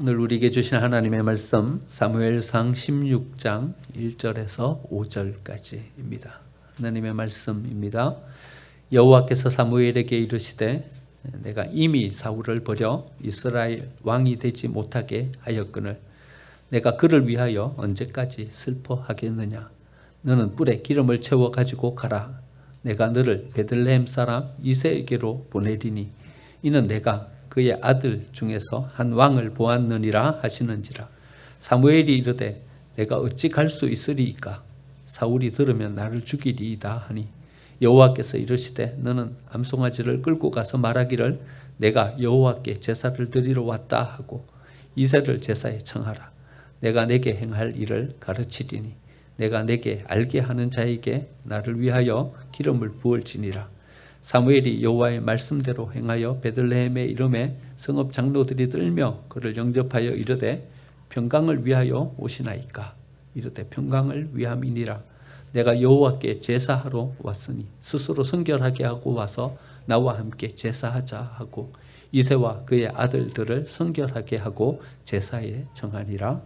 오늘 우리에게 주신 하나님의 말씀 사무엘상 16장 1절에서 5절까지입니다. 하나님의 말씀입니다. 여호와께서 사무엘에게 이르시되 내가 이미 사울을 버려 이스라엘 왕이 되지 못하게 하였거늘 내가 그를 위하여 언제까지 슬퍼하겠느냐. 너는 뿔에 기름을 채워 가지고 가라. 내가 너를 베들레헴 사람 이새에게로 보내리니 이는 내가 그의 아들 중에서 한 왕을 보았느니라 하시는지라. 사무엘이 이르되 내가 어찌 갈 수 있으리이까. 사울이 들으면 나를 죽이리이다 하니 여호와께서 이르시되 너는 암송아지를 끌고 가서 말하기를 내가 여호와께 제사를 드리러 왔다 하고 이새를 제사에 청하라. 내가 내게 행할 일을 가르치리니 내가 내게 알게 하는 자에게 나를 위하여 기름을 부을지니라. 사무엘이 여호와의 말씀대로 행하여 베들레헴에 이름에 성읍 장로들이 들며 그를 영접하여 이르되 평강을 위하여 오시나이까. 이르되 평강을 위함이니라. 내가 여호와께 제사하러 왔으니 스스로 성결하게 하고 와서 나와 함께 제사하자 하고 이새와 그의 아들들을 성결하게 하고 제사에 정하니라.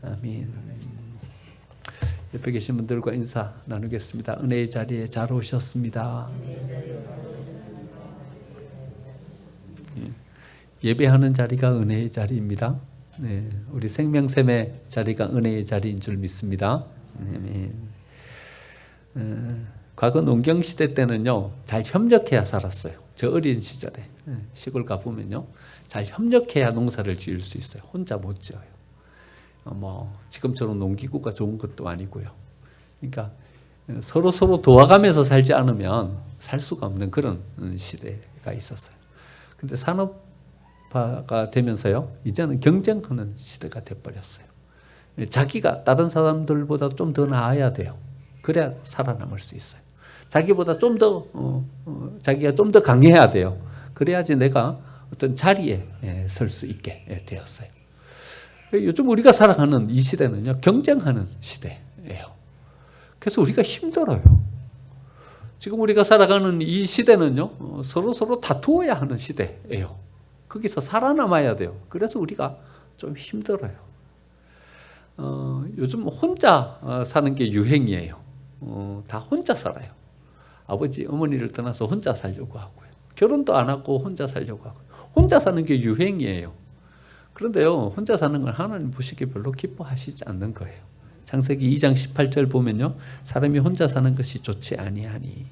아멘. 옆에 계신 분들과 인사 나누겠습니다. 은혜의 자리에 잘 오셨습니다. 예배하는 자리가 은혜의 자리입니다. 네, 우리 생명샘의 자리가 은혜의 자리인 줄 믿습니다. 과거 농경시대 때는요, 잘 협력해야 살았어요. 저 어린 시절에 시골 가보면요, 잘 협력해야 농사를 지을 수 있어요. 혼자 못 지어요. 지금처럼 농기구가 좋은 것도 아니고요. 그러니까 서로 도와가면서 살지 않으면 살 수가 없는 그런 시대가 있었어요. 근데 산업화가 되면서요, 이제는 경쟁하는 시대가 돼버렸어요. 자기가 다른 사람들보다 좀 더 나아야 돼요. 그래야 살아남을 수 있어요. 자기보다 자기가 좀 더 강해야 돼요. 그래야지 내가 어떤 자리에 설 수 있게 되었어요. 요즘 우리가 살아가는 이 시대는요, 경쟁하는 시대예요. 그래서 우리가 힘들어요. 지금 우리가 살아가는 이 시대는요, 서로 다투어야 하는 시대예요. 거기서 살아남아야 돼요. 그래서 우리가 좀 힘들어요. 요즘 혼자 사는 게 유행이에요. 다 혼자 살아요. 아버지, 어머니를 떠나서 혼자 살려고 하고요. 결혼도 안 하고 혼자 살려고 하고요. 혼자 사는 게 유행이에요. 그런데요, 혼자 사는 걸 하나님 보시기에 별로 기뻐하시지 않는 거예요. 창세기 2장 18절 보면요, 사람이 혼자 사는 것이 좋지 아니하니.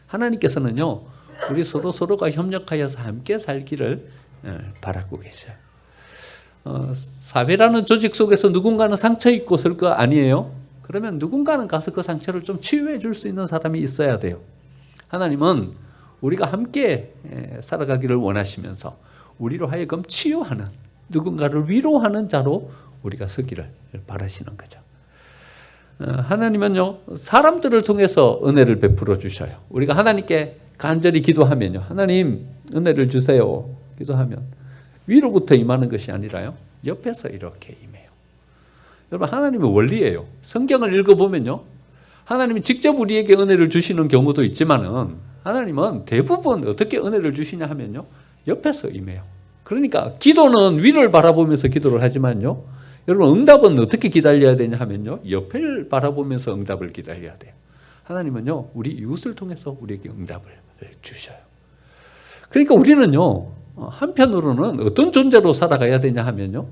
하나님께서는요, 우리 서로가 협력하여서 함께 살기를 바라고 계셔요. 사회라는 조직 속에서 누군가는 상처 입고 설 거 아니에요? 그러면 누군가는 가서 그 상처를 좀 치유해 줄 수 있는 사람이 있어야 돼요. 하나님은 우리가 함께 살아가기를 원하시면서 우리로 하여금 치유하는, 누군가를 위로하는 자로 우리가 서기를 바라시는 거죠. 하나님은요, 사람들을 통해서 은혜를 베풀어 주셔요. 우리가 하나님께 간절히 기도하면요, 하나님 은혜를 주세요 기도하면 위로부터 임하는 것이 아니라요, 옆에서 이렇게 임해요. 여러분, 하나님의 원리예요. 성경을 읽어보면요, 하나님이 직접 우리에게 은혜를 주시는 경우도 있지만은 하나님은 대부분 어떻게 은혜를 주시냐 하면요, 옆에서 임해요. 그러니까 기도는 위를 바라보면서 기도를 하지만요, 여러분, 응답은 어떻게 기다려야 되냐 하면요, 옆을 바라보면서 응답을 기다려야 돼요. 하나님은요, 우리 이웃을 통해서 우리에게 응답을 주셔요. 그러니까 우리는요, 한편으로는 어떤 존재로 살아가야 되냐 하면요,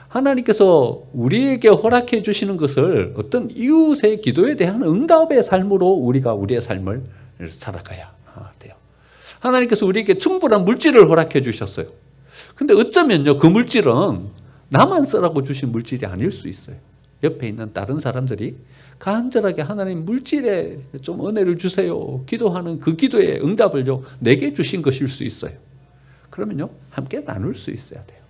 하나님께서 우리에게 허락해 주시는 것을 어떤 이웃의 기도에 대한 응답의 삶으로 우리가 우리의 삶을 살아가야 돼요. 하나님께서 우리에게 충분한 물질을 허락해 주셨어요. 근데 어쩌면요, 그 물질은 나만 쓰라고 주신 물질이 아닐 수 있어요. 옆에 있는 다른 사람들이 간절하게 하나님 물질에 좀 은혜를 주세요 기도하는 그 기도의 응답을요, 내게 주신 것일 수 있어요. 그러면요, 함께 나눌 수 있어야 돼요.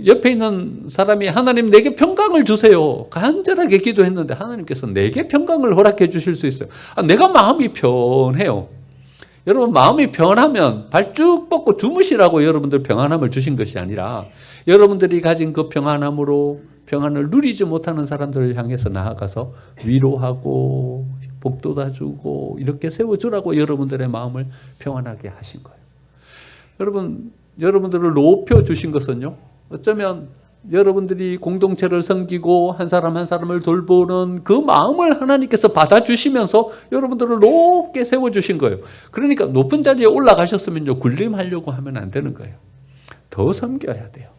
옆에 있는 사람이 하나님 내게 평강을 주세요 간절하게 기도했는데 하나님께서 내게 평강을 허락해 주실 수 있어요. 내가 마음이 편해요. 여러분, 마음이 편하면 발 쭉 뻗고 주무시라고 여러분들 평안함을 주신 것이 아니라 여러분들이 가진 그 평안함으로 평안을 누리지 못하는 사람들을 향해서 나아가서 위로하고 복돋아 주고 이렇게 세워주라고 여러분들의 마음을 평안하게 하신 거예요. 여러분들을 높여주신 것은요, 어쩌면 여러분들이 공동체를 섬기고 한 사람 한 사람을 돌보는 그 마음을 하나님께서 받아주시면서 여러분들을 높게 세워주신 거예요. 그러니까 높은 자리에 올라가셨으면요, 군림하려고 하면 안 되는 거예요. 더 섬겨야 돼요.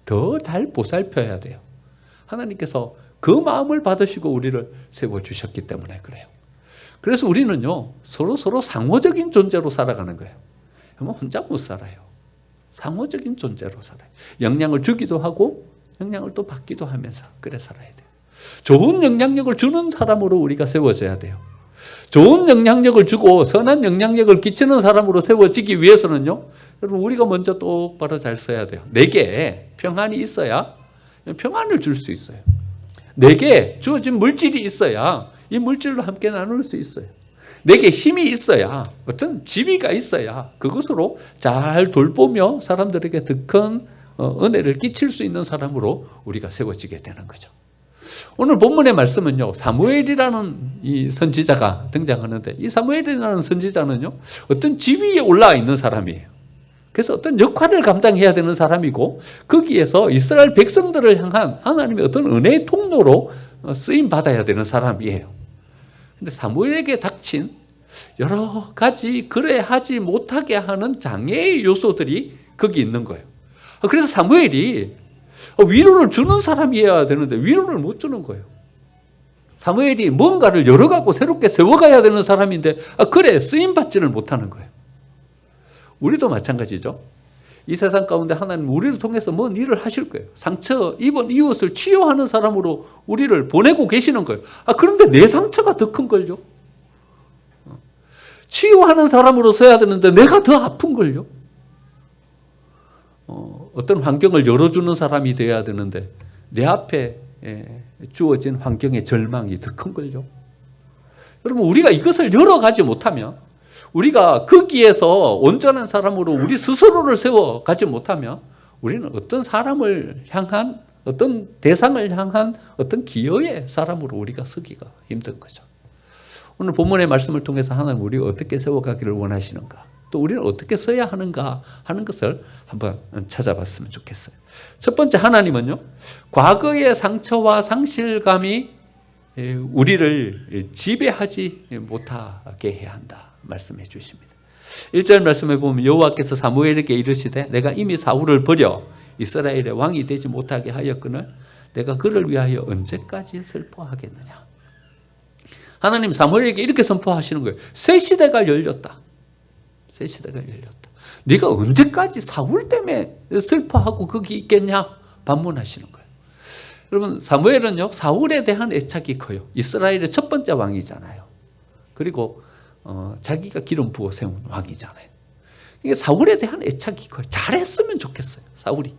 더 잘 보살펴야 돼요. 하나님께서 그 마음을 받으시고 우리를 세워주셨기 때문에 그래요. 그래서 우리는요, 서로 상호적인 존재로 살아가는 거예요. 혼자 못 살아요. 상호적인 존재로 살아요. 영향을 주기도 하고 영향을 또 받기도 하면서 그래 살아야 돼요. 좋은 영향력을 주는 사람으로 우리가 세워져야 돼요. 좋은 영향력을 주고 선한 영향력을 끼치는 사람으로 세워지기 위해서는요, 여러분 우리가 먼저 똑바로 잘 써야 돼요. 내게 평안이 있어야 평안을 줄 수 있어요. 내게 주어진 물질이 있어야 이 물질로 함께 나눌 수 있어요. 내게 힘이 있어야, 어떤 지위가 있어야 그것으로 잘 돌보며 사람들에게 더 큰 은혜를 끼칠 수 있는 사람으로 우리가 세워지게 되는 거죠. 오늘 본문의 말씀은요, 사무엘이라는 이 선지자가 등장하는데, 이 사무엘이라는 선지자는요, 어떤 지위에 올라와 있는 사람이에요. 그래서 어떤 역할을 감당해야 되는 사람이고, 거기에서 이스라엘 백성들을 향한 하나님의 어떤 은혜의 통로로 쓰임 받아야 되는 사람이에요. 근데 사무엘에게 닥친 여러 가지 그래 하지 못하게 하는 장애의 요소들이 거기 있는 거예요. 그래서 사무엘이 위로를 주는 사람이어야 되는데 위로를 못 주는 거예요. 사무엘이 뭔가를 열어가고 새롭게 세워가야 되는 사람인데 그래 쓰임받지를 못하는 거예요. 우리도 마찬가지죠. 이 세상 가운데 하나님 우리를 통해서 뭔 일을 하실 거예요. 상처 입은 이웃을 치유하는 사람으로 우리를 보내고 계시는 거예요. 그런데 내 상처가 더 큰 걸요. 치유하는 사람으로 서야 되는데 내가 더 아픈 걸요. 어떤 환경을 열어주는 사람이 되어야 되는데 내 앞에 주어진 환경의 절망이 더 큰 걸요. 여러분 우리가 이것을 열어가지 못하면, 우리가 거기에서 온전한 사람으로 우리 스스로를 세워가지 못하면 우리는 어떤 사람을 향한, 어떤 대상을 향한 어떤 기여의 사람으로 우리가 서기가 힘든 거죠. 오늘 본문의 말씀을 통해서 하나님 우리가 어떻게 세워가기를 원하시는가, 또 우리는 어떻게 써야 하는가 하는 것을 한번 찾아봤으면 좋겠어요. 첫 번째, 하나님은요, 과거의 상처와 상실감이 우리를 지배하지 못하게 해야 한다 말씀해 주십니다. 1절 말씀에 보면 여호와께서 사무엘에게 이르시되 내가 이미 사울을 버려 이스라엘의 왕이 되지 못하게 하였거늘 내가 그를 위하여 언제까지 슬퍼하겠느냐. 하나님 사무엘에게 이렇게 선포하시는 거예요. 새 시대가 열렸다. 새 시대가 열렸다. 네가 언제까지 사울 때문에 슬퍼하고 거기 있겠냐 반문하시는 거예요. 여러분 사무엘은요, 사울에 대한 애착이 커요. 이스라엘의 첫 번째 왕이잖아요. 그리고 자기가 기름 부어 세운 왕이잖아요. 이게 사울에 대한 애착이 커요. 잘했으면 좋겠어요, 사울이.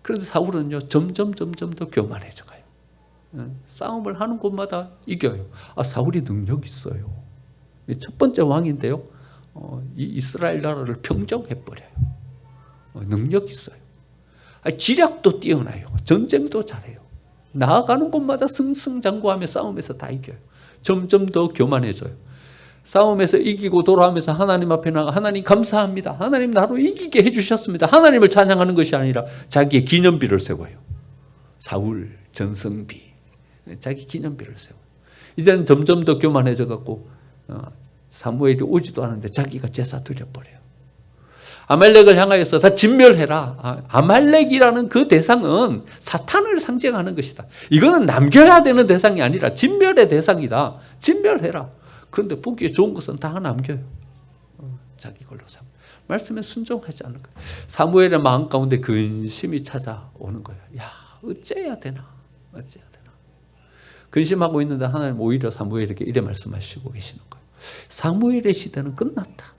그런데 사울은요, 점점 더 교만해져 가요. 싸움을 하는 곳마다 이겨요. 사울이 능력 있어요. 첫 번째 왕인데요, 이 이스라엘 나라를 평정해버려요. 능력 있어요. 지략도 뛰어나요. 전쟁도 잘해요. 나아가는 곳마다 승승장구하며 싸움에서 다 이겨요. 점점 더 교만해져요. 싸움에서 이기고 돌아오면서 하나님 앞에 나가 하나님 감사합니다. 하나님 나로 이기게 해주셨습니다. 하나님을 찬양하는 것이 아니라 자기의 기념비를 세워요. 사울 전성비, 자기 기념비를 세워요. 이제는 점점 더 교만해져 갖고 사무엘이 오지도 않은데 자기가 제사 드려버려요. 아말렉을 향하여서 다 진멸해라. 아말렉이라는 그 대상은 사탄을 상징하는 것이다. 이거는 남겨야 되는 대상이 아니라 진멸의 대상이다. 진멸해라. 그런데 보기에 좋은 것은 다 남겨요. 자기 걸로 삼. 말씀에 순종하지 않는 거예요. 사무엘의 마음 가운데 근심이 찾아오는 거예요. 야, 어째야 되나? 어째야 되나? 근심하고 있는데 하나님 오히려 사무엘에게 이래 말씀하시고 계시는 거예요. 사무엘의 시대는 끝났다.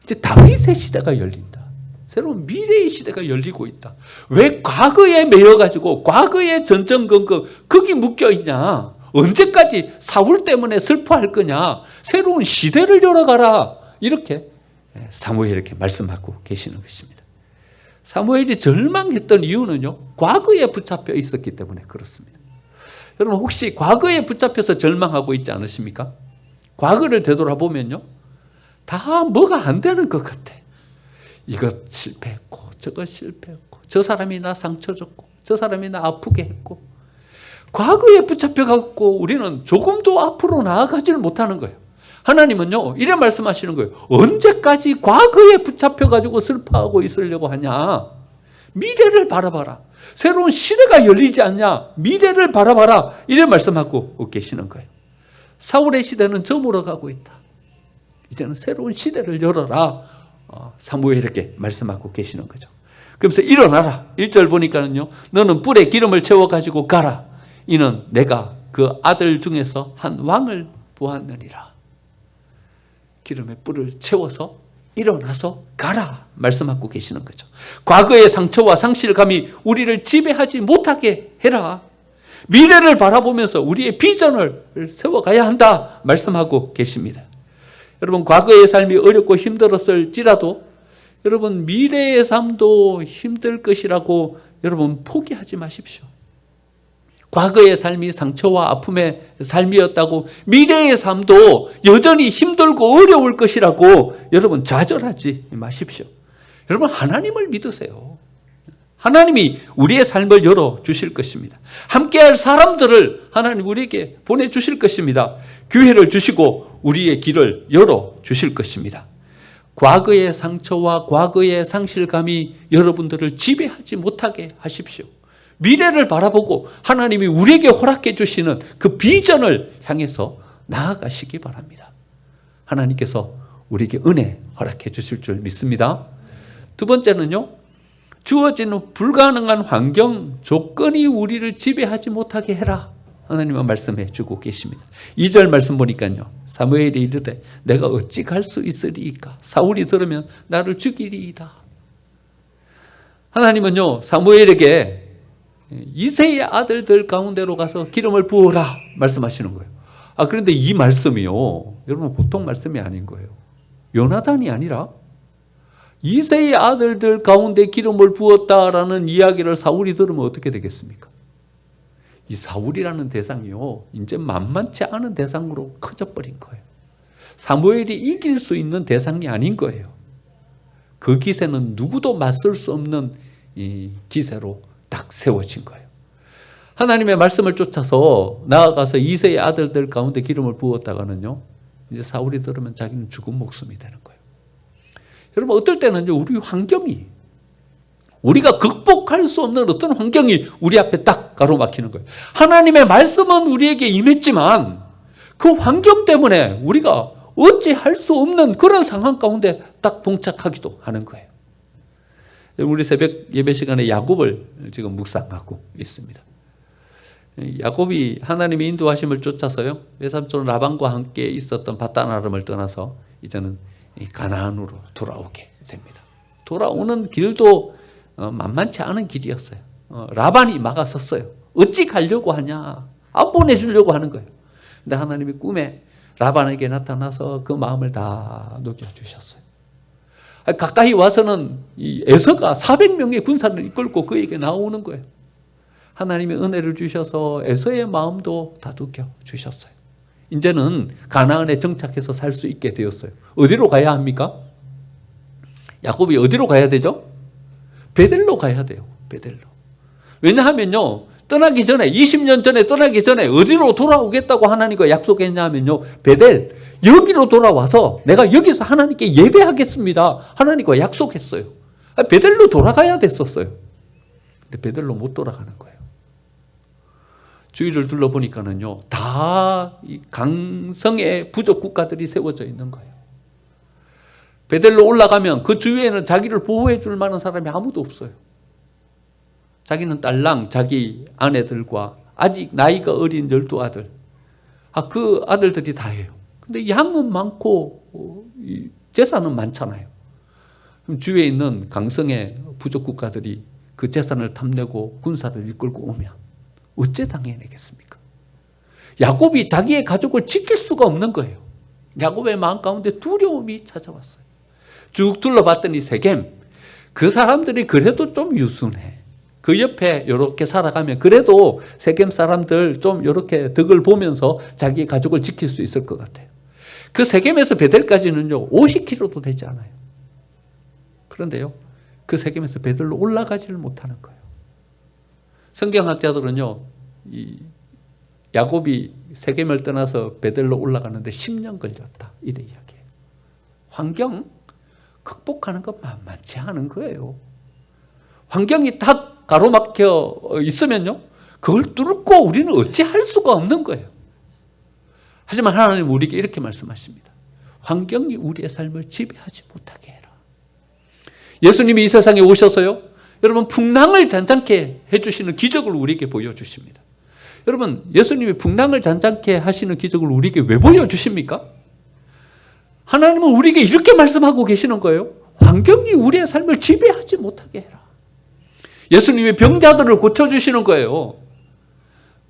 이제 다윗의 시대가 열린다. 새로운 미래의 시대가 열리고 있다. 왜 과거에 매여가지고 과거의 전전긍긍 거기 묶여있냐? 언제까지 사울 때문에 슬퍼할 거냐? 새로운 시대를 열어가라. 이렇게 사무엘에게 말씀하고 계시는 것입니다. 사무엘이 절망했던 이유는요, 과거에 붙잡혀 있었기 때문에 그렇습니다. 여러분 혹시 과거에 붙잡혀서 절망하고 있지 않으십니까? 과거를 되돌아보면요, 다 뭐가 안 되는 것 같아. 이것 실패했고 저거 실패했고, 저 사람이 나 상처 줬고, 저 사람이 나 아프게 했고, 과거에 붙잡혀갖고 우리는 조금도 앞으로 나아가지를 못하는 거예요. 하나님은요, 이래 말씀하시는 거예요. 언제까지 과거에 붙잡혀가지고 슬퍼하고 있으려고 하냐? 미래를 바라봐라. 새로운 시대가 열리지 않냐? 미래를 바라봐라. 이래 말씀하고 계시는 거예요. 사울의 시대는 저물어 가고 있다. 이제는 새로운 시대를 열어라. 사무엘에게 말씀하고 계시는 거죠. 그러면서 일어나라. 1절 보니까는요, 너는 뿔에 기름을 채워가지고 가라. 이는 내가 그 아들 중에서 한 왕을 보았느니라. 기름에 뿔을 채워서 일어나서 가라 말씀하고 계시는 거죠. 과거의 상처와 상실감이 우리를 지배하지 못하게 해라. 미래를 바라보면서 우리의 비전을 세워가야 한다 말씀하고 계십니다. 여러분, 과거의 삶이 어렵고 힘들었을지라도 여러분, 미래의 삶도 힘들 것이라고 여러분 포기하지 마십시오. 과거의 삶이 상처와 아픔의 삶이었다고 미래의 삶도 여전히 힘들고 어려울 것이라고 여러분 좌절하지 마십시오. 여러분, 하나님을 믿으세요. 하나님이 우리의 삶을 열어주실 것입니다. 함께할 사람들을 하나님 우리에게 보내주실 것입니다. 기회를 주시고 우리의 길을 열어주실 것입니다. 과거의 상처와 과거의 상실감이 여러분들을 지배하지 못하게 하십시오. 미래를 바라보고 하나님이 우리에게 허락해 주시는 그 비전을 향해서 나아가시기 바랍니다. 하나님께서 우리에게 은혜 허락해 주실 줄 믿습니다. 두 번째는요, 주어지는 불가능한 환경, 조건이 우리를 지배하지 못하게 해라. 하나님은 말씀해 주고 계십니다. 2절 말씀 보니까요, 사무엘이 이르되 내가 어찌 갈 수 있으리이까? 사울이 들으면 나를 죽이리이다. 하나님은요, 사무엘에게 이새의 아들들 가운데로 가서 기름을 부어라 말씀하시는 거예요. 그런데 이 말씀이요, 여러분 보통 말씀이 아닌 거예요. 요나단이 아니라 이새의 아들들 가운데 기름을 부었다라는 이야기를 사울이 들으면 어떻게 되겠습니까? 이 사울이라는 대상이요, 이제 만만치 않은 대상으로 커져버린 거예요. 사무엘이 이길 수 있는 대상이 아닌 거예요. 그 기세는 누구도 맞설 수 없는 이 기세로 딱 세워진 거예요. 하나님의 말씀을 쫓아서 나아가서 이새의 아들들 가운데 기름을 부었다가는요, 이제 사울이 들으면 자기는 죽은 목숨이 되는 거예요. 여러분, 어떨 때는요, 우리 환경이, 우리가 극복할 수 없는 어떤 환경이 우리 앞에 딱 가로막히는 거예요. 하나님의 말씀은 우리에게 임했지만 그 환경 때문에 우리가 어찌 할 수 없는 그런 상황 가운데 딱 봉착하기도 하는 거예요. 우리 새벽 예배 시간에 야곱을 지금 묵상하고 있습니다. 야곱이 하나님의 인도하심을 쫓아서요, 외삼촌 라반과 함께 있었던 바단 아람을 떠나서 이제는 가나안으로 돌아오게 됩니다. 돌아오는 길도 만만치 않은 길이었어요. 라반이 막아섰어요. 어찌 가려고 하냐? 안 보내주려고 하는 거예요. 근데 하나님이 꿈에 라반에게 나타나서 그 마음을 다 녹여주셨어요. 가까이 와서는 이 에서가 400명의 군사를 이끌고 그에게 나오는 거예요. 하나님이 은혜를 주셔서 에서의 마음도 다독여 주셨어요. 이제는 가나안에 정착해서 살 수 있게 되었어요. 어디로 가야 합니까? 야곱이 어디로 가야 되죠? 베델로 가야 돼요. 베델로. 왜냐하면요, 떠나기 전에, 20년 전에 떠나기 전에 어디로 돌아오겠다고 하나님과 약속했냐 하면요, 베델, 여기로 돌아와서 내가 여기서 하나님께 예배하겠습니다. 하나님과 약속했어요. 베델로 돌아가야 됐었어요. 근데 베델로 못 돌아가는 거예요. 주위를 둘러보니까는요, 다 이 강성의 부족 국가들이 세워져 있는 거예요. 베델로 올라가면 그 주위에는 자기를 보호해 줄 만한 사람이 아무도 없어요. 자기는 딸랑, 자기 아내들과 아직 나이가 어린 12아들, 그 아들들이 다 해요. 근데 양은 많고 재산은 많잖아요. 그럼 주위에 있는 강성의 부족 국가들이 그 재산을 탐내고 군사를 이끌고 오면 어째 당해내겠습니까? 야곱이 자기의 가족을 지킬 수가 없는 거예요. 야곱의 마음 가운데 두려움이 찾아왔어요. 쭉 둘러봤더니 세겜, 그 사람들이 그래도 좀 유순해. 그 옆에 이렇게 살아가면 그래도 세겜 사람들 좀 이렇게 덕을 보면서 자기의 가족을 지킬 수 있을 것 같아요. 그 세겜에서 베델까지는요 50km도 되지 않아요. 그런데요, 그 세겜에서 베들로 올라가지를 못하는 거예요. 성경학자들은요, 이 야곱이 세겜을 떠나서 베들로 올라가는데 10년 걸렸다, 이래 이야기해요. 환경 극복하는 건 만만치 않은 거예요. 환경이 다 가로막혀 있으면요, 그걸 뚫고 우리는 어찌할 수가 없는 거예요. 하지만 하나님은 우리에게 이렇게 말씀하십니다. 환경이 우리의 삶을 지배하지 못하게 해라. 예수님이 이 세상에 오셔서요, 여러분 풍랑을 잔잔케 해주시는 기적을 우리에게 보여주십니다. 여러분, 예수님이 풍랑을 잔잔케 하시는 기적을 우리에게 왜 보여주십니까? 하나님은 우리에게 이렇게 말씀하고 계시는 거예요. 환경이 우리의 삶을 지배하지 못하게 해라. 예수님이 병자들을 고쳐주시는 거예요.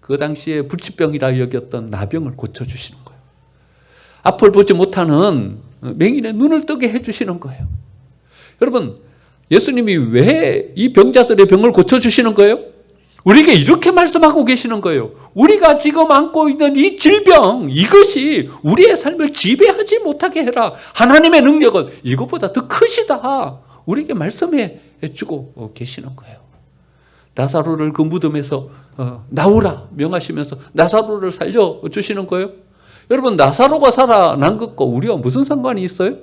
그 당시에 불치병이라 여겼던 나병을 고쳐주시는 거예요. 앞을 보지 못하는 맹인의 눈을 뜨게 해주시는 거예요. 여러분, 예수님이 왜 이 병자들의 병을 고쳐주시는 거예요? 우리에게 이렇게 말씀하고 계시는 거예요. 우리가 지금 안고 있는 이 질병, 이것이 우리의 삶을 지배하지 못하게 해라. 하나님의 능력은 이것보다 더 크시다. 우리에게 말씀해 주고 계시는 거예요. 나사로를 그 무덤에서 나오라 명하시면서 나사로를 살려주시는 거예요. 여러분, 나사로가 살아난 것과 우리와 무슨 상관이 있어요?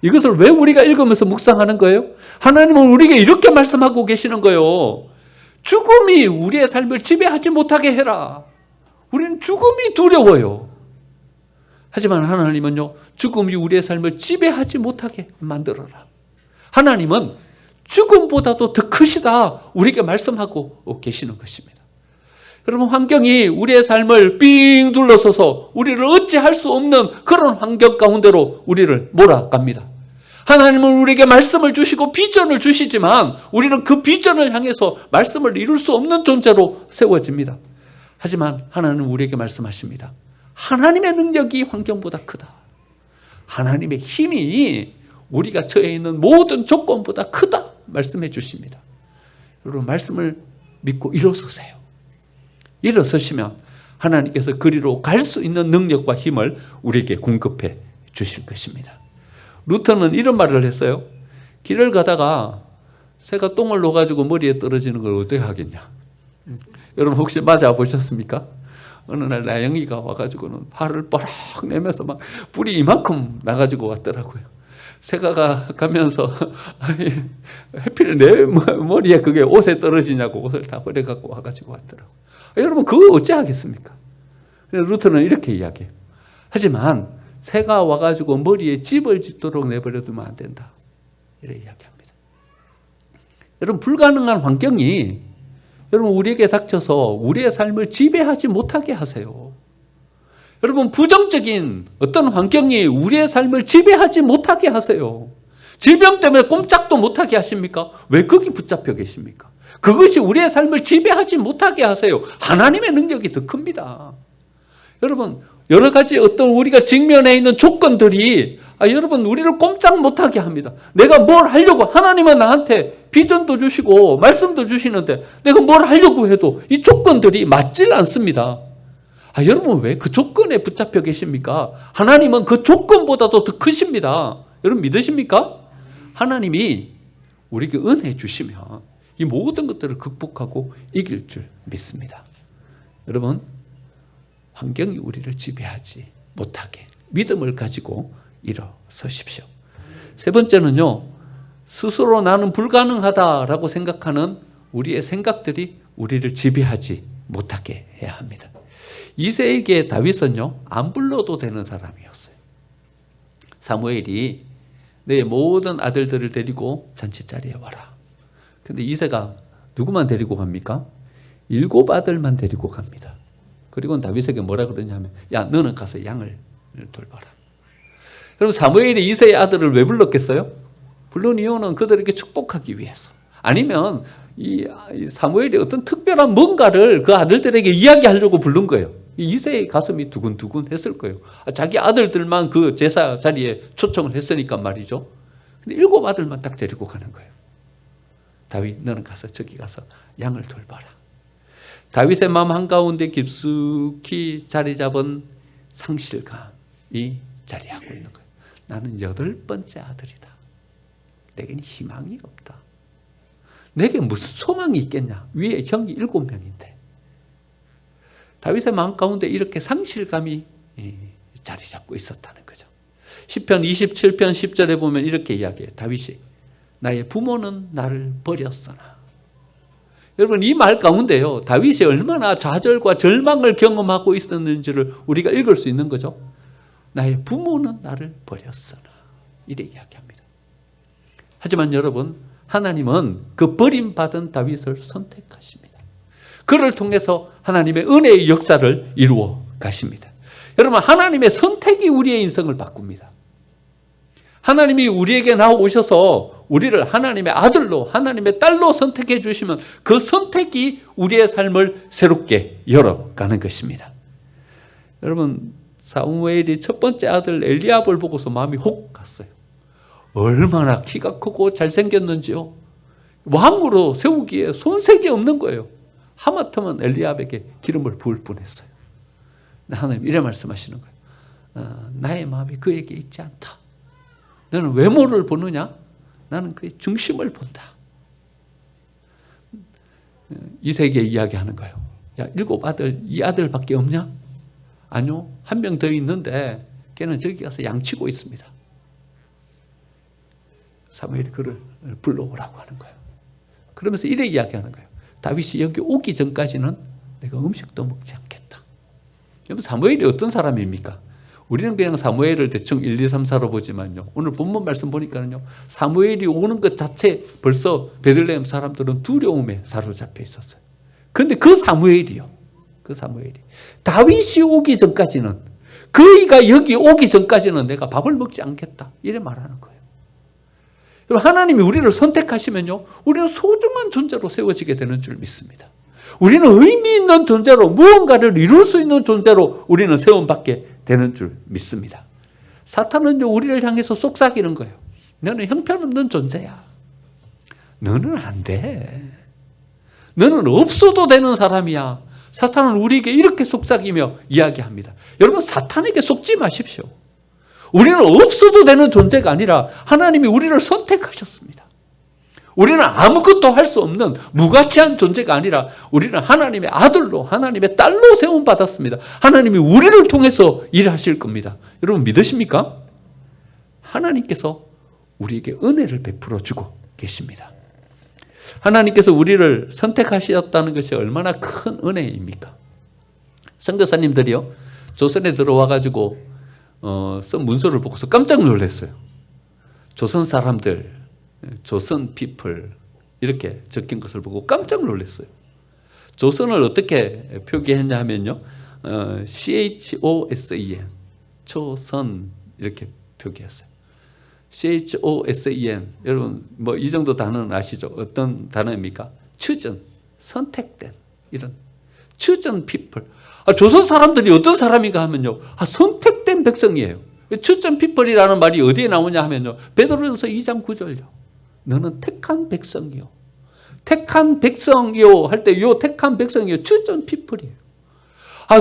이것을 왜 우리가 읽으면서 묵상하는 거예요? 하나님은 우리에게 이렇게 말씀하고 계시는 거예요. 죽음이 우리의 삶을 지배하지 못하게 해라. 우리는 죽음이 두려워요. 하지만 하나님은요, 죽음이 우리의 삶을 지배하지 못하게 만들어라. 하나님은 죽음보다도 더 크시다, 우리에게 말씀하고 계시는 것입니다. 여러분, 환경이 우리의 삶을 삥 둘러서서 우리를 어찌할 수 없는 그런 환경 가운데로 우리를 몰아갑니다. 하나님은 우리에게 말씀을 주시고 비전을 주시지만 우리는 그 비전을 향해서 말씀을 이룰 수 없는 존재로 세워집니다. 하지만 하나님은 우리에게 말씀하십니다. 하나님의 능력이 환경보다 크다. 하나님의 힘이 우리가 처해 있는 모든 조건보다 크다 말씀해 주십니다. 여러분, 말씀을 믿고 일어서세요. 일어서시면 하나님께서 그리로 갈 수 있는 능력과 힘을 우리에게 공급해 주실 것입니다. 루터는 이런 말을 했어요. 길을 가다가 새가 똥을 넣어가지고 머리에 떨어지는 걸 어떻게 하겠냐. 여러분, 혹시 맞아 보셨습니까? 어느 날 나영이가 와가지고는 발을 뻐럭 내면서 막 뿔이 이만큼 나가지고 왔더라고요. 새가 가면서 해필 내 머리에 그게 옷에 떨어지냐고 옷을 다 버려갖고 와가지고 왔더라고요. 여러분, 그거 어찌 하겠습니까? 루터는 이렇게 이야기해요. 하지만 새가 와가지고 머리에 집을 짓도록 내버려두면 안 된다, 이렇게 이야기합니다. 여러분, 불가능한 환경이 여러분 우리에게 닥쳐서 우리의 삶을 지배하지 못하게 하세요. 여러분, 부정적인 어떤 환경이 우리의 삶을 지배하지 못하게 하세요. 질병 때문에 꼼짝도 못하게 하십니까? 왜 거기 붙잡혀 계십니까? 그것이 우리의 삶을 지배하지 못하게 하세요. 하나님의 능력이 더 큽니다. 여러분, 여러 가지 어떤 우리가 직면해 있는 조건들이 여러분 우리를 꼼짝 못하게 합니다. 내가 뭘 하려고, 하나님은 나한테 비전도 주시고 말씀도 주시는데 내가 뭘 하려고 해도 이 조건들이 맞질 않습니다. 여러분, 왜 그 조건에 붙잡혀 계십니까? 하나님은 그 조건보다도 더 크십니다. 여러분, 믿으십니까? 하나님이 우리에게 은혜 주시면 이 모든 것들을 극복하고 이길 줄 믿습니다. 여러분, 환경이 우리를 지배하지 못하게 믿음을 가지고 일어서십시오. 세 번째는요, 스스로 나는 불가능하다라고 생각하는 우리의 생각들이 우리를 지배하지 못하게 해야 합니다. 이새에게 다윗은요, 안 불러도 되는 사람이었어요. 사무엘이 내 모든 아들들을 데리고 잔치자리에 와라. 근데 이새가 누구만 데리고 갑니까? 7 아들만 데리고 갑니다. 그리고 다윗에게 뭐라 그러냐면, 야, 너는 가서 양을 돌봐라. 여러분, 사무엘이 이새의 아들을 왜 불렀겠어요? 불른 이유는 그들에게 축복하기 위해서. 아니면 이 사무엘이 어떤 특별한 뭔가를 그 아들들에게 이야기하려고 부른 거예요. 이새의 가슴이 두근두근 했을 거예요. 자기 아들들만 그 제사 자리에 초청을 했으니까 말이죠. 근데 7 아들만 딱 데리고 가는 거예요. 다윗, 너는 가서 저기 가서 양을 돌봐라. 다윗의 마음 한가운데 깊숙이 자리 잡은 상실감이 자리하고 있는 거예요. 나는 8번째 아들이다. 내게는 희망이 없다. 내게 무슨 소망이 있겠냐. 위에 형이 7명인데. 다윗의 마음 가운데 이렇게 상실감이 자리 잡고 있었다는 거죠. 시편 27편 10절에 보면 이렇게 이야기해요. 다윗이 나의 부모는 나를 버렸으나. 여러분 이 말 가운데요. 다윗이 얼마나 좌절과 절망을 경험하고 있었는지를 우리가 읽을 수 있는 거죠. 나의 부모는 나를 버렸으나. 이렇게 이야기합니다. 하지만 여러분 하나님은 그 버림받은 다윗을 선택하십니다. 그를 통해서 하나님의 은혜의 역사를 이루어 가십니다. 여러분 하나님의 선택이 우리의 인생을 바꿉니다. 하나님이 우리에게 나오셔서 우리를 하나님의 아들로 하나님의 딸로 선택해 주시면 그 선택이 우리의 삶을 새롭게 열어가는 것입니다. 여러분 사무엘이 첫 번째 아들 엘리압을 보고서 마음이 혹 갔어요. 얼마나 키가 크고 잘생겼는지요. 왕으로 세우기에 손색이 없는 거예요. 하마터면 엘리압에게 기름을 부을 뻔했어요. 하나님 이래 말씀하시는 거예요. 나의 마음이 그에게 있지 않다. 너는 외모를 보느냐? 나는 그의 중심을 본다. 이세에게 이야기하는 거예요. 야, 7아들, 이 아들밖에 없냐? 아니요, 한 명 더 있는데 걔는 저기 가서 양치고 있습니다. 사무엘이 그를 불러오라고 하는 거예요. 그러면서 이래 이야기하는 거예요. 다윗이 여기 오기 전까지는 내가 음식도 먹지 않겠다. 여러분 사무엘이 어떤 사람입니까? 우리는 그냥 사무엘을 대충 1, 2, 3, 4로 보지만요. 오늘 본문 말씀 보니까는요. 사무엘이 오는 것 자체 벌써 베들레헴 사람들은 두려움에 사로잡혀 있었어요. 그런데 그 사무엘이 다윗이 오기 전까지는 그이가 여기 오기 전까지는 내가 밥을 먹지 않겠다. 이래 말하는 거예요. 하나님이 우리를 선택하시면요. 우리는 소중한 존재로 세워지게 되는 줄 믿습니다. 우리는 의미 있는 존재로 무언가를 이룰 수 있는 존재로 우리는 세움받게 되는 줄 믿습니다. 사탄은요 우리를 향해서 속삭이는 거예요. 너는 형편없는 존재야. 너는 안 돼. 너는 없어도 되는 사람이야. 사탄은 우리에게 이렇게 속삭이며 이야기합니다. 여러분 사탄에게 속지 마십시오. 우리는 없어도 되는 존재가 아니라 하나님이 우리를 선택하셨습니다. 우리는 아무것도 할 수 없는 무가치한 존재가 아니라 우리는 하나님의 아들로 하나님의 딸로 세움받았습니다. 하나님이 우리를 통해서 일하실 겁니다. 여러분 믿으십니까? 하나님께서 우리에게 은혜를 베풀어 주고 계십니다. 하나님께서 우리를 선택하셨다는 것이 얼마나 큰 은혜입니까? 선교사님들이요 조선에 들어와 가지고 쓴 문서를 보고서 깜짝 놀랐어요. 조선 사람들 조선 피플 이렇게 적힌 것을 보고 깜짝 놀랐어요. 조선을 어떻게 표기했냐 하면요. CHOSEN 초선 이렇게 표기했어요. CHOSEN 여러분 뭐 이 정도 단어는 아시죠? 어떤 단어입니까? chosen 선택된 이런 chosen people. 조선 사람들이 어떤 사람인가 하면요. 선택된 백성이에요. chosen people이라는 말이 어디에 나오냐 하면요. 베드로전서 2장 9절요. 너는 택한 백성이요. 택한 백성이요 할 때 요 택한 백성이요. chosen people이에요.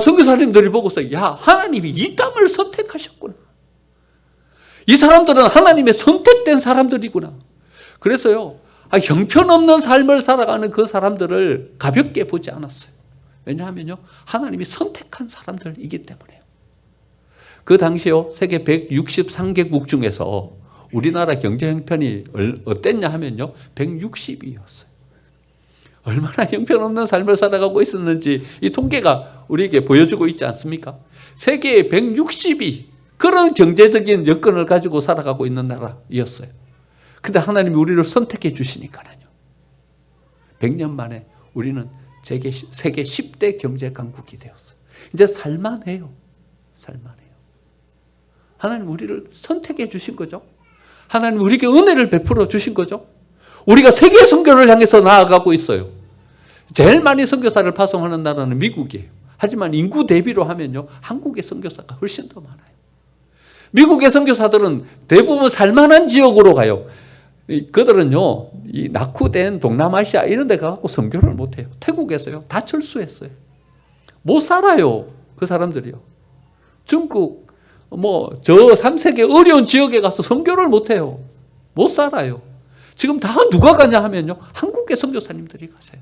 선교사님들이 보고서 야 하나님이 이 땅을 선택하셨구나. 이 사람들은 하나님의 선택된 사람들이구나. 그래서요. 형편없는 삶을 살아가는 그 사람들을 가볍게 보지 않았어요. 왜냐하면요. 하나님이 선택한 사람들이기 때문에요. 그 당시요. 세계 163개국 중에서 우리나라 경제 형편이 어땠냐 하면요. 160위였어요. 얼마나 형편없는 삶을 살아가고 있었는지 이 통계가 우리에게 보여주고 있지 않습니까? 세계의 160위 그런 경제적인 여건을 가지고 살아가고 있는 나라였어요. 근데 하나님이 우리를 선택해 주시니까요. 100년 만에 우리는 세계 10대 경제 강국이 되었어요. 이제 살만해요. 살만해요. 하나님 우리를 선택해 주신 거죠. 하나님 우리에게 은혜를 베풀어 주신 거죠. 우리가 세계 선교를 향해서 나아가고 있어요. 제일 많이 선교사를 파송하는 나라는 미국이에요. 하지만 인구 대비로 하면요. 한국의 선교사가 훨씬 더 많아요. 미국의 선교사들은 대부분 살만한 지역으로 가요. 그들은요. 이 낙후된 동남아시아 이런 데 가서 선교를 못해요. 태국에서요. 다 철수했어요. 못 살아요. 그 사람들이요. 중국 저 3세계 어려운 지역에 가서 선교를 못해요. 못 살아요. 지금 다 누가 가냐 하면요, 한국계 선교사님들이 가세요.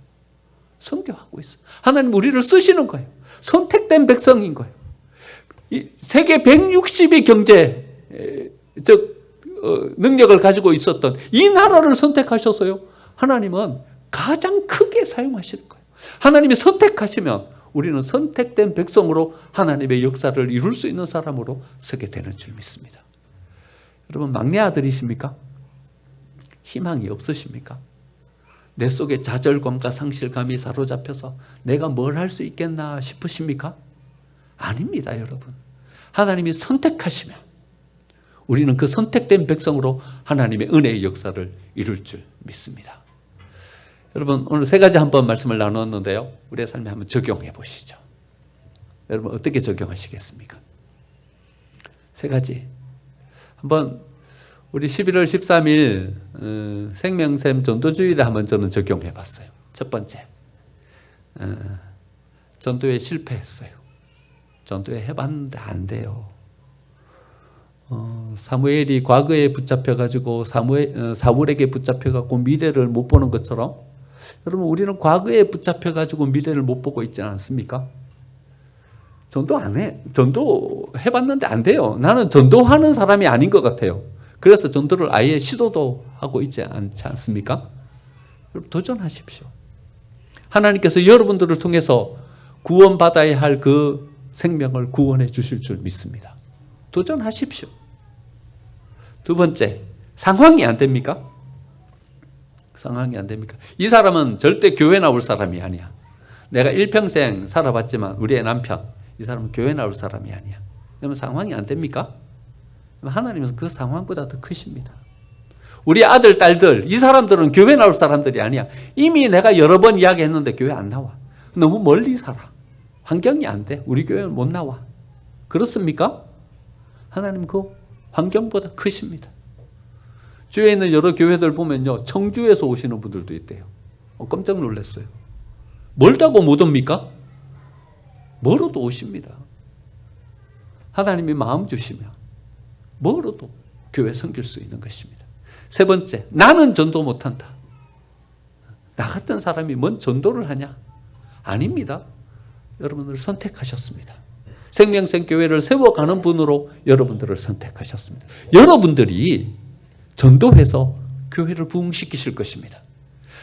선교하고 있어요. 하나님 우리를 쓰시는 거예요. 선택된 백성인 거예요. 세계 160위 능력을 가지고 있었던 이 나라를 선택하셔서요, 하나님은 가장 크게 사용하시는 거예요. 하나님이 선택하시면 우리는 선택된 백성으로 하나님의 역사를 이룰 수 있는 사람으로 서게 되는 줄 믿습니다. 여러분, 막내 아들이십니까? 희망이 없으십니까? 내 속에 좌절감과 상실감이 사로잡혀서 내가 뭘 할 수 있겠나 싶으십니까? 아닙니다, 여러분. 하나님이 선택하시면 우리는 그 선택된 백성으로 하나님의 은혜의 역사를 이룰 줄 믿습니다. 여러분, 오늘 세 가지 한번 말씀을 나누었는데요, 우리의 삶에 한번 적용해 보시죠. 여러분, 어떻게 적용하시겠습니까? 세 가지. 한번 우리 11월 13일 생명샘 전도주의를 한번 저는 적용해 봤어요. 첫 번째, 전도에 실패했어요. 전도에 해봤는데 안 돼요. 사무엘이 과거에 붙잡혀가지고 사울에게 붙잡혀가지고 미래를 못 보는 것처럼, 여러분, 우리는 과거에 붙잡혀가지고 미래를 못 보고 있지 않습니까? 전도 안 해. 전도 해봤는데 안 돼요. 나는 전도하는 사람이 아닌 것 같아요. 그래서 전도를 아예 시도도 하고 있지 않지 않습니까? 여러분, 도전하십시오. 하나님께서 여러분들을 통해서 구원받아야 할 그 생명을 구원해 주실 줄 믿습니다. 도전하십시오. 두 번째, 상황이 안 됩니까? 상황이 안 됩니까? 이 사람은 절대 교회 나올 사람이 아니야. 내가 일평생 살아봤지만 우리의 남편, 이 사람은 교회 나올 사람이 아니야. 그러면 상황이 안 됩니까? 하나님은 그 상황보다 더 크십니다. 우리 아들, 딸들, 이 사람들은 교회 나올 사람들이 아니야. 이미 내가 여러 번 이야기했는데 교회 안 나와. 너무 멀리 살아. 환경이 안 돼. 우리 교회는 못 나와. 그렇습니까? 하나님 그 환경보다 크십니다. 주위에 있는 여러 교회들 보면요, 청주에서 오시는 분들도 있대요. 깜짝 놀랐어요. 멀다고 못 옵니까? 멀어도 오십니다. 하나님이 마음 주시면 멀어도 교회 섬길 수 있는 것입니다. 세 번째, 나는 전도 못한다. 나 같은 사람이 뭔 전도를 하냐? 아닙니다. 여러분을 선택하셨습니다. 생명샘 교회를 세워가는 분으로 여러분들을 선택하셨습니다. 여러분들이 전도해서 교회를 부흥시키실 것입니다.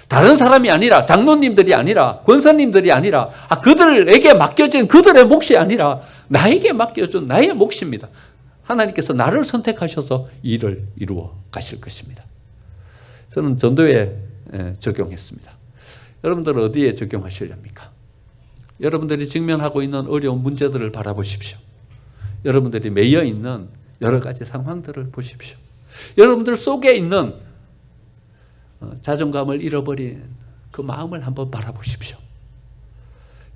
다른 사람이 아니라, 장로님들이 아니라, 권사님들이 아니라, 그들에게 맡겨진 그들의 몫이 아니라 나에게 맡겨준 나의 몫입니다. 하나님께서 나를 선택하셔서 일을 이루어 가실 것입니다. 저는 전도에 적용했습니다. 여러분들은 어디에 적용하시렵니까? 여러분들이 직면하고 있는 어려운 문제들을 바라보십시오. 여러분들이 매여 있는 여러 가지 상황들을 보십시오. 여러분들 속에 있는 자존감을 잃어버린 그 마음을 한번 바라보십시오.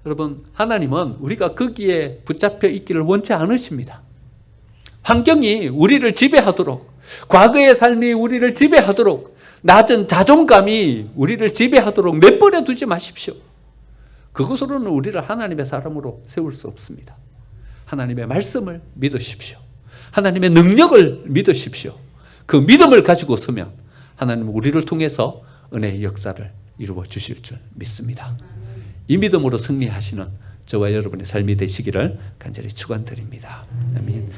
여러분, 하나님은 우리가 거기에 붙잡혀 있기를 원치 않으십니다. 환경이 우리를 지배하도록, 과거의 삶이 우리를 지배하도록, 낮은 자존감이 우리를 지배하도록 내버려 두지 마십시오. 그것으로는 우리를 하나님의 사람으로 세울 수 없습니다. 하나님의 말씀을 믿으십시오. 하나님의 능력을 믿으십시오. 그 믿음을 가지고 서면 하나님은 우리를 통해서 은혜의 역사를 이루어 주실 줄 믿습니다. 이 믿음으로 승리하시는 저와 여러분의 삶이 되시기를 간절히 축원드립니다. 아멘.